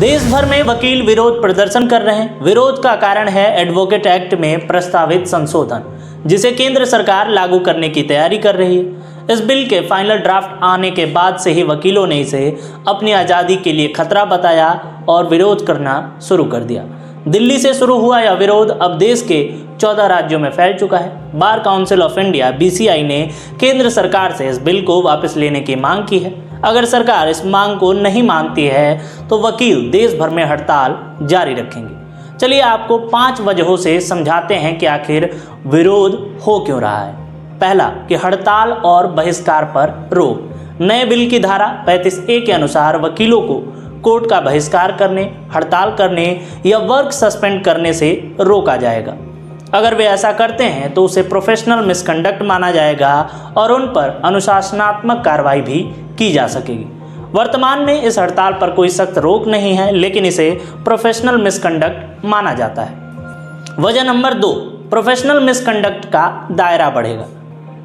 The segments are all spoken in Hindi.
देश भर में वकील विरोध प्रदर्शन कर रहे हैं। विरोध का कारण है एडवोकेट एक्ट में प्रस्तावित संशोधन, जिसे केंद्र सरकार लागू करने की तैयारी कर रही है। इस बिल के फाइनल ड्राफ्ट आने के बाद से ही वकीलों ने इसे अपनी आज़ादी के लिए खतरा बताया और विरोध करना शुरू कर दिया। दिल्ली से शुरू हुआ यह विरोध अब देश के 14 राज्यों में फैल चुका है। Bar council of India BCI ने केंद्र सरकार से इस बिल को वापस लेने की मांग की है। अगर सरकार इस मांग को नहीं मानती है तो वकील देश भर में हड़ताल जारी रखेंगे। चलिए आपको 5 वजहों से समझाते हैं कि आखिर विरोध हो क्यों रहा है। पहला, कि हड़ताल और बहिष्कार पर रोक। नए बिल की धारा 35A के अनुसार वकीलों को कोर्ट का बहिष्कार करने, हड़ताल करने या वर्क सस्पेंड करने से रोका जाएगा। अगर वे ऐसा करते हैं तो उसे प्रोफेशनल मिसकंडक्ट माना जाएगा और उन पर अनुशासनात्मक कार्रवाई भी की जा सकेगी। वर्तमान में इस हड़ताल पर कोई सख्त रोक नहीं है, लेकिन इसे प्रोफेशनल मिसकंडक्ट माना जाता है। वजह नंबर 2, प्रोफेशनल मिसकंडक्ट का दायरा बढ़ेगा।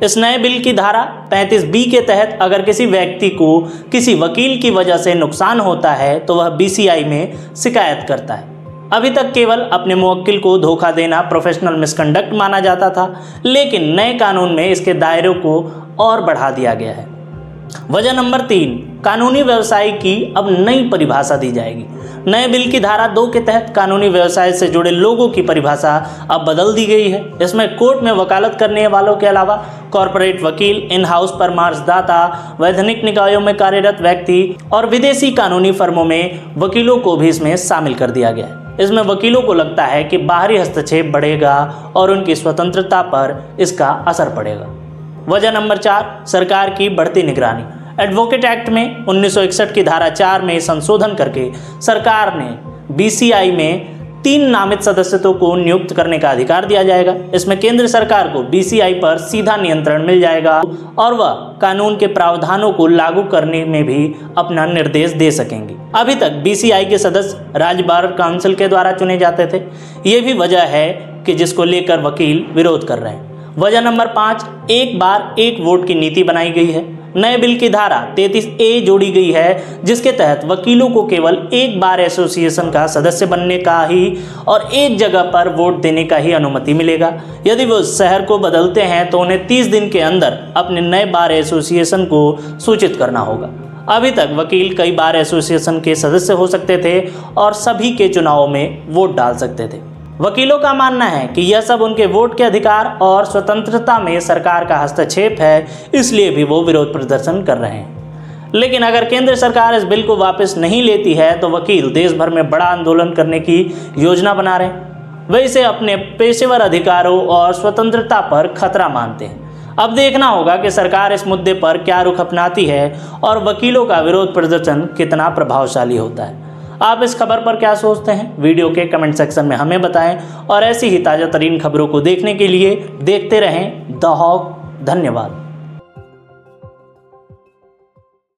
इस नए बिल की धारा 35B के तहत अगर किसी व्यक्ति को किसी वकील की वजह से नुकसान होता है तो वह BCI में शिकायत करता है। अभी तक केवल अपने मुवक्किल को धोखा देना प्रोफेशनल मिसकंडक्ट माना जाता था, लेकिन नए कानून में इसके दायरे को और बढ़ा दिया गया है। वजह नंबर 3, कानूनी व्यवसाय की अब नई परिभाषा दी जाएगी। नए बिल की धारा 2 के तहत कानूनी व्यवसाय से जुड़े लोगों की परिभाषा अब बदल दी गई है। इसमें कोर्ट में वकालत करने वालों के अलावा कॉर्पोरेट वकील, इन हाउस परामर्शदाता, वैधानिक निकायों में कार्यरत व्यक्ति और विदेशी कानूनी फर्मों में वकीलों को भी इसमें शामिल कर दिया गया है। इसमें वकीलों को लगता है कि बाहरी हस्तक्षेप बढ़ेगा और उनकी स्वतंत्रता पर इसका असर पड़ेगा। वजह नंबर 4, सरकार की बढ़ती निगरानी। एडवोकेट एक्ट में 1961 की धारा 4 में संशोधन करके सरकार ने BCI में 3 नामित सदस्यों को नियुक्त करने का अधिकार दिया जाएगा। इसमें केंद्र सरकार को BCI पर सीधा नियंत्रण मिल जाएगा और वह कानून के प्रावधानों को लागू करने में भी अपना निर्देश दे सकेंगे। अभी तक BCI के सदस्य राज्य बार काउंसिल के द्वारा चुने जाते थे। ये भी वजह है कि जिसको लेकर वकील विरोध कर रहे हैं। वजह नंबर 5, एक बार एक वोट की नीति बनाई गई है। नए बिल की धारा 33A जोड़ी गई है, जिसके तहत वकीलों को केवल एक बार एसोसिएशन का सदस्य बनने का ही और एक जगह पर वोट देने का ही अनुमति मिलेगा। यदि वो शहर को बदलते हैं तो उन्हें 30 दिन के अंदर अपने नए बार एसोसिएशन को सूचित करना होगा। अभी तक वकील कई बार एसोसिएशन के सदस्य हो सकते थे और सभी के चुनावों में वोट डाल सकते थे। वकीलों का मानना है कि यह सब उनके वोट के अधिकार और स्वतंत्रता में सरकार का हस्तक्षेप है, इसलिए भी वो विरोध प्रदर्शन कर रहे हैं। लेकिन अगर केंद्र सरकार इस बिल को वापस नहीं लेती है तो वकील देश भर में बड़ा आंदोलन करने की योजना बना रहे हैं। वे इसे अपने पेशेवर अधिकारों और स्वतंत्रता पर खतरा मानते हैं। अब देखना होगा कि सरकार इस मुद्दे पर क्या रुख अपनाती है और वकीलों का विरोध प्रदर्शन कितना प्रभावशाली होता है। आप इस खबर पर क्या सोचते हैं? वीडियो के कमेंट सेक्शन में हमें बताएं और ऐसी ही ताज़ा तरीन खबरों को देखने के लिए देखते रहें द हॉक। धन्यवाद।